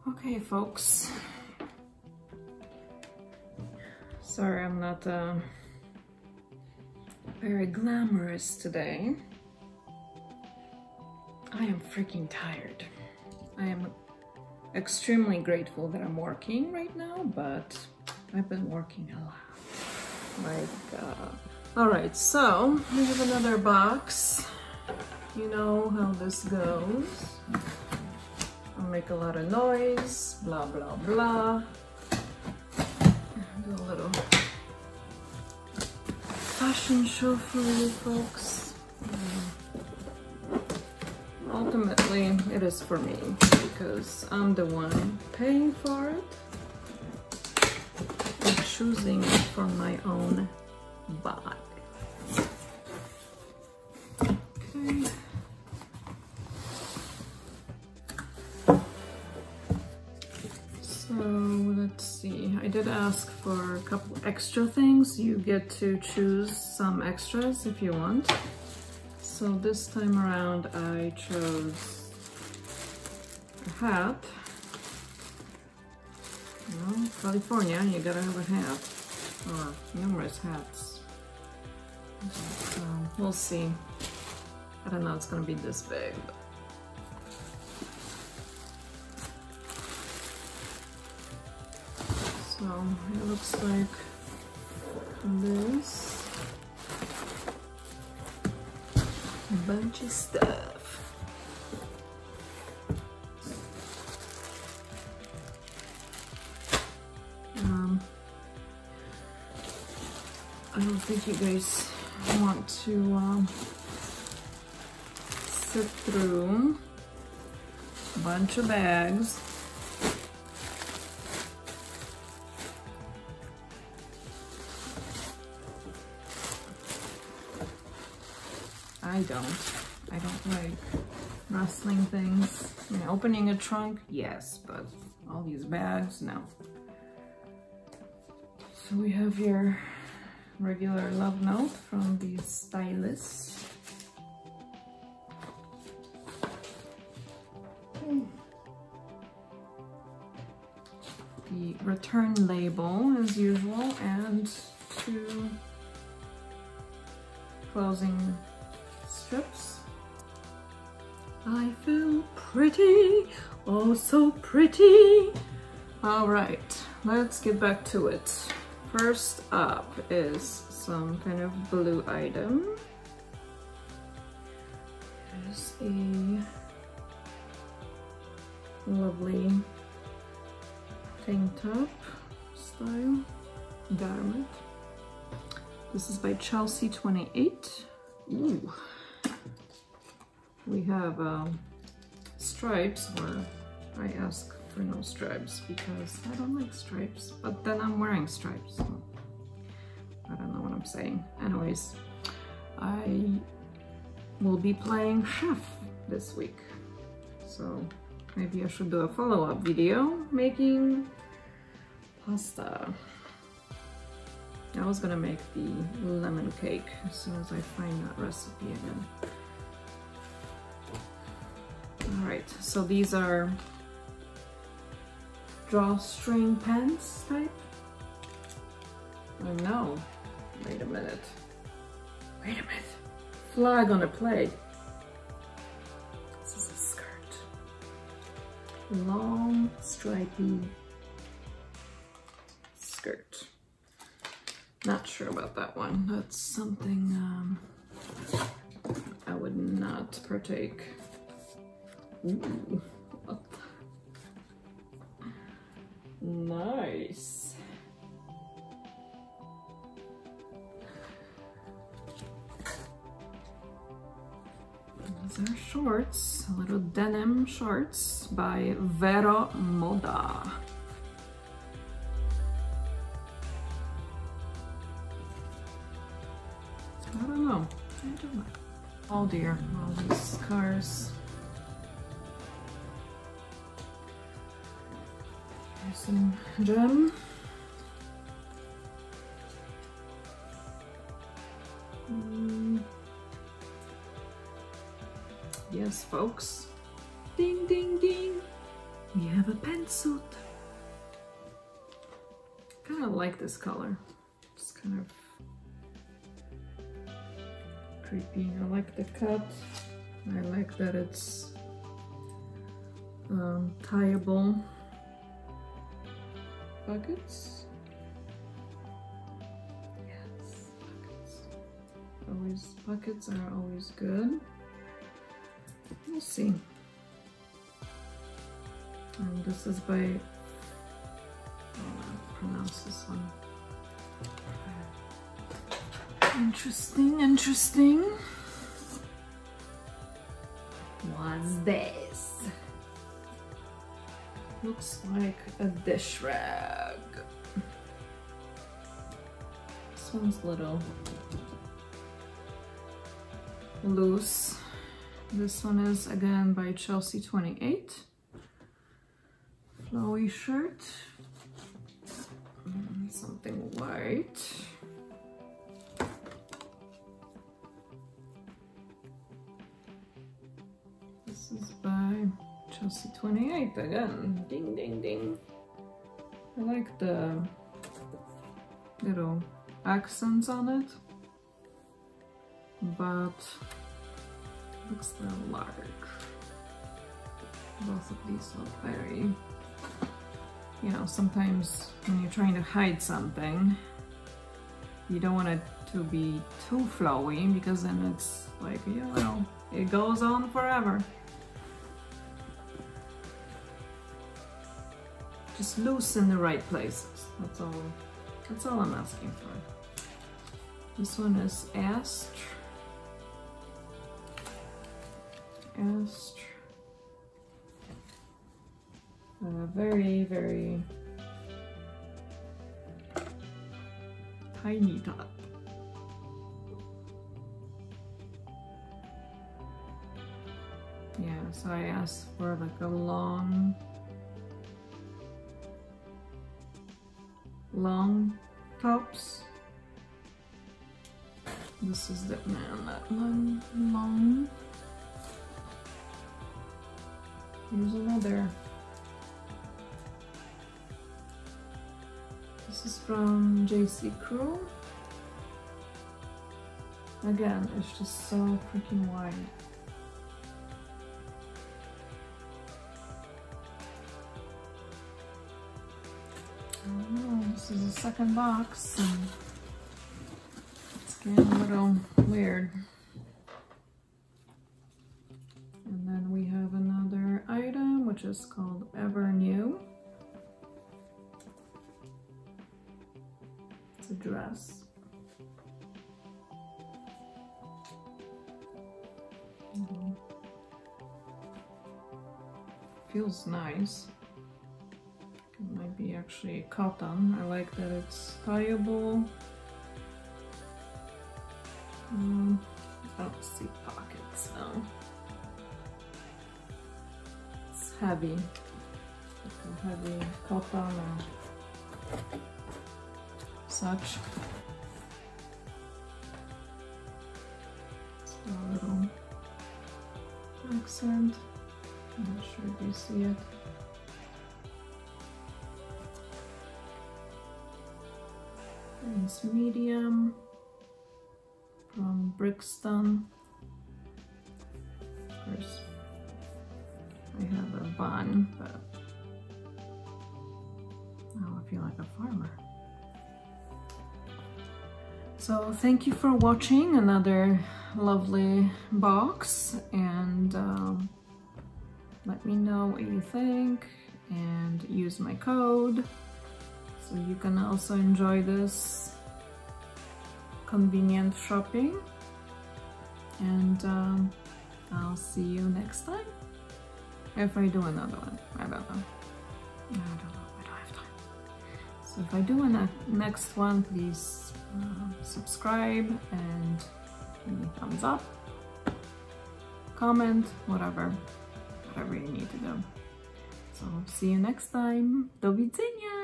Okay, folks. Sorry, I'm not very glamorous today. I am freaking tired. I am extremely grateful that I'm working right now, but I've been working a lot. All right, so we have another box. You know how this goes. I'll make a lot of noise, blah, blah, blah. Do a little fashion show for you folks. Ultimately, it is for me because I'm the one paying for it and choosing it for my own body. Okay. So let's see, I did ask for a couple extra things. You get to choose some extras if you want. So this time around I chose a hat. Well, California, you gotta have a hat, or numerous hats. So we'll see. I don't know, it's gonna be this big. But so it looks like this. A bunch of stuff. I don't think you guys want to sit through a bunch of bags. I don't like rustling things. I mean, opening a trunk, yes, but all these bags, no. So we have your regular love note from the stylist. The return label as usual, and 2 closing strips. I feel pretty, oh so pretty. All right, let's get back to it. First up is some kind of blue item. There's a lovely tank top style garment. This is by Chelsea 28. Ooh. We have stripes, where I ask for no stripes because I don't like stripes, but then I'm wearing stripes, so I don't know what I'm saying. Anyways, I will be playing chef this week, so maybe I should do a follow-up video making pasta. I was gonna make the lemon cake as soon as I find that recipe again. All right, so these are drawstring pants type. Oh no, wait a minute. Wait a minute. Flag on a plate. This is a skirt. Long, stripy skirt. Not sure about that one. That's something I would not partake. Ooh, what? Nice. These are shorts, little denim shorts by Vero Moda. I don't know. Oh dear, all these cars. Here's some gem. Yes, folks. Ding, ding, ding. We have a pen pantsuit. Kind of like this color. It's kind of creepy. I like the cut. I like that it's tieable pockets. Yes, pockets. Pockets are always good. We'll see. And this is by, I don't know how to pronounce this one. Interesting, interesting. What's this? Looks like a dish rag. This one's little loose. This one is again by Chelsea 28. Flowy shirt. Something white. This is by Chelsea 28 again. Ding, ding, ding. I like the little accents on it, but looks a little large. Both of these look very, you know, sometimes when you're trying to hide something, you don't want it to be too flowy because then it's like, you know, it goes on forever. Just loose in the right places. That's all I'm asking for. This one is Astr. Very, very tiny top. Yeah, so I asked for like a long tops. This is the long. Here's another. This is from J.Crew. Again, it's just so freaking wide. I don't know, this is the second box and it's getting a little weird. And then we have another item which is called Ever New. It's a dress. Feels nice. It might be actually cotton. I like that it's tieable. I don't see pockets now. It's heavy. Like a heavy cotton or such. It's a little accent. I'm not sure if you see it. And it's medium from Brixton. Of course, I have a bun, but now I feel like a farmer. So thank you for watching another lovely box, and let me know what you think and use my code so you can also enjoy this convenient shopping. And I'll see you next time. If I do another one, I don't know. I don't have time. So if I do a next one, please subscribe and give me a thumbs up, comment, whatever you need to do. So see you next time. Do widzenia!